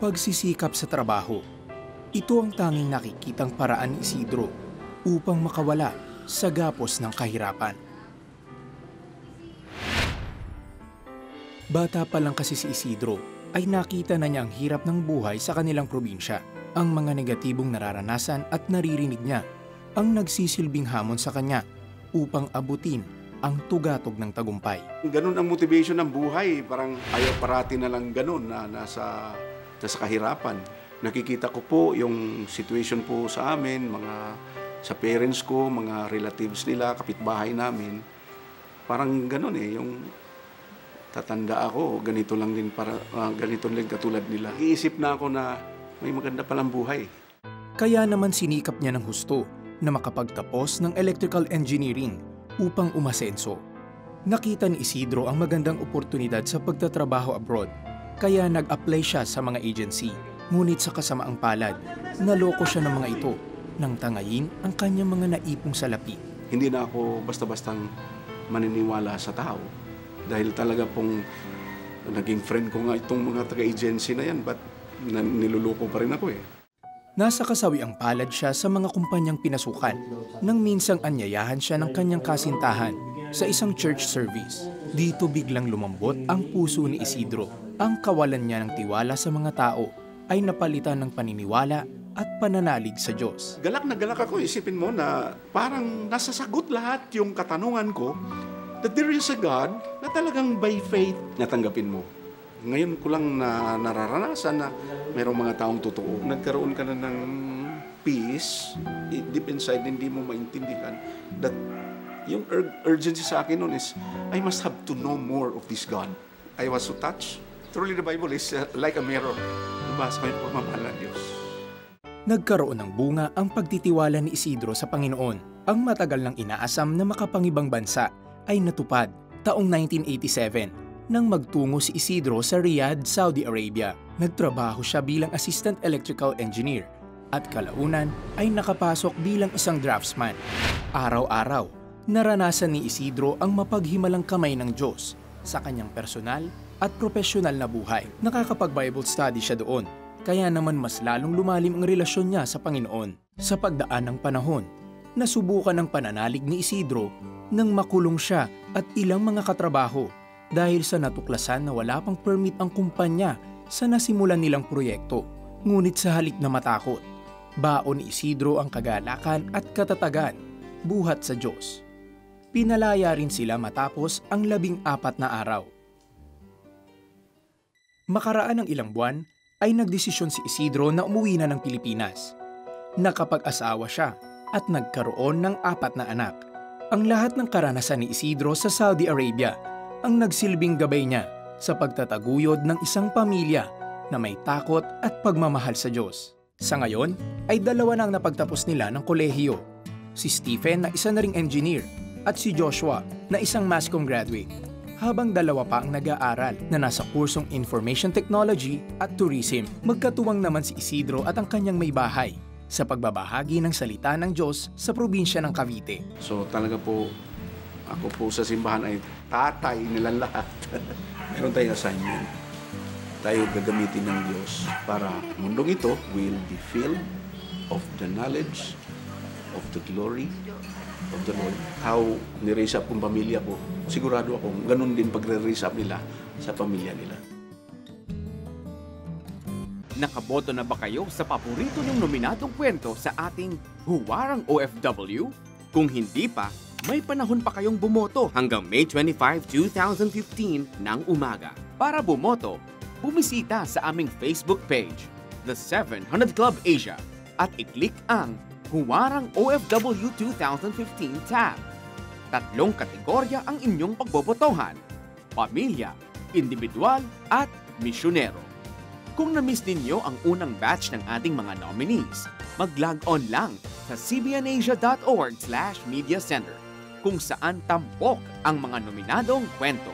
Pagsisikap sa trabaho. Ito ang tanging nakikitang paraan ni Isidro upang makawala sa gapos ng kahirapan. Bata pa lang kasi si Isidro ay nakita na niya ang hirap ng buhay sa kanilang probinsya. Ang mga negatibong nararanasan at naririnig niya ang nagsisilbing hamon sa kanya upang abutin ang tugatog ng tagumpay. Ganun ang motivation ng buhay. Parang ayaw parati na lang ganun na nasa kahirapan. Nakikita ko po yung situation po sa amin, sa parents ko, mga relatives nila, kapitbahay namin. Parang ganun yung tatanda ako, ganito lang din katulad nila. Iisip na ako na may maganda palang buhay. Kaya naman sinikap niya ng husto na makapagtapos ng electrical engineering upang umasenso. Nakita ni Isidro ang magandang oportunidad sa pagtatrabaho abroad, kaya nag-apply siya sa mga agency. Ngunit sa kasamaang palad, naloko siya ng mga ito nang tangayin ang kanyang mga naipong salapi. Hindi na ako basta-bastang maniniwala sa tao. Dahil talaga pong naging friend ko nga itong mga taga-agency na yan, ba't niluloko pa rin ako Nasa kasawiang palad siya sa mga kumpanyang pinasukan nang minsang anyayahan siya ng kanyang kasintahan sa isang church service. Dito biglang lumambot ang puso ni Isidro. Ang kawalan niya ng tiwala sa mga tao ay napalitan ng paniniwala at pananalig sa Diyos. Galak na galak ako. Isipin mo na parang nasasagot lahat yung katanungan ko that there is a God na talagang by faith natanggapin mo. Ngayon ko lang nararanasan na mayroong mga taong totoo. Nagkaroon ka na ng peace, deep inside, hindi mo maintindihan that yung urgency sa akin noon is, I must have to know more of this God. I was so touched. Truly, the Bible is like a mirror. Nabasa ko yung pagmamahal ng Diyos. Nagkaroon ng bunga ang pagtitiwala ni Isidro sa Panginoon. Ang matagal nang inaasam na makapangibang bansa ay natupad taong 1987. Nang magtungo si Isidro sa Riyadh, Saudi Arabia. Nagtrabaho siya bilang assistant electrical engineer at kalaunan ay nakapasok bilang isang draftsman. Araw-araw, naranasan ni Isidro ang mapaghimalang kamay ng Diyos sa kanyang personal at profesional na buhay. Nakakapag-Bible study siya doon, kaya naman mas lalong lumalim ang relasyon niya sa Panginoon. Sa pagdaan ng panahon, nasubukan ang pananalig ni Isidro nang makulong siya at ilang mga katrabaho dahil sa natuklasan na wala pang permit ang kumpanya sa nasimulan nilang proyekto. Ngunit sa halip na matakot, baon ni Isidro ang kagalakan at katatagan buhat sa Diyos. Pinalaya rin sila matapos ang 14 na araw. Makaraan ng ilang buwan ay nagdesisyon si Isidro na umuwi na ng Pilipinas. Nakapag-asawa siya at nagkaroon ng 4 na anak. Ang lahat ng karanasan ni Isidro sa Saudi Arabia ang nagsilbing gabay niya sa pagtataguyod ng isang pamilya na may takot at pagmamahal sa Diyos. Sa ngayon, ay 2 na ang napagtapos nila ng kolehiyo. Si Stephen na isa na ring engineer at si Joshua na isang mass comm graduate. Habang 2 pa ang nag-aaral na nasa kursong Information Technology at Tourism. Magkatuwang naman si Isidro at ang kanyang may bahay sa pagbabahagi ng salita ng Diyos sa probinsya ng Cavite. So talaga po, ako po sa simbahan ay tatay nilang lahat. Meron tayong assignment. Tayo gagamitin ng Diyos para mundong ito will be filled of the knowledge of the glory of the Lord. How ni-raise up kong pamilya ko, sigurado akong ganun din pagre-raise up nila sa pamilya nila. Nakaboto na ba kayo sa paborito niyong nominadong kwento sa ating Huwarang OFW? Kung hindi pa, may panahon pa kayong bumoto hanggang May 25, 2015 ng umaga. Para bumoto, bumisita sa aming Facebook page, The 700 Club Asia, at i-click ang Huwarang OFW 2015 tab. 3 kategorya ang inyong pagbobotohan: pamilya, individual, at misyonero. Kung na-miss ninyo ang unang batch ng ating mga nominees, mag-log on lang sa cbnasia.org/mediacenter kung saan tampok ang mga nominadong kwento.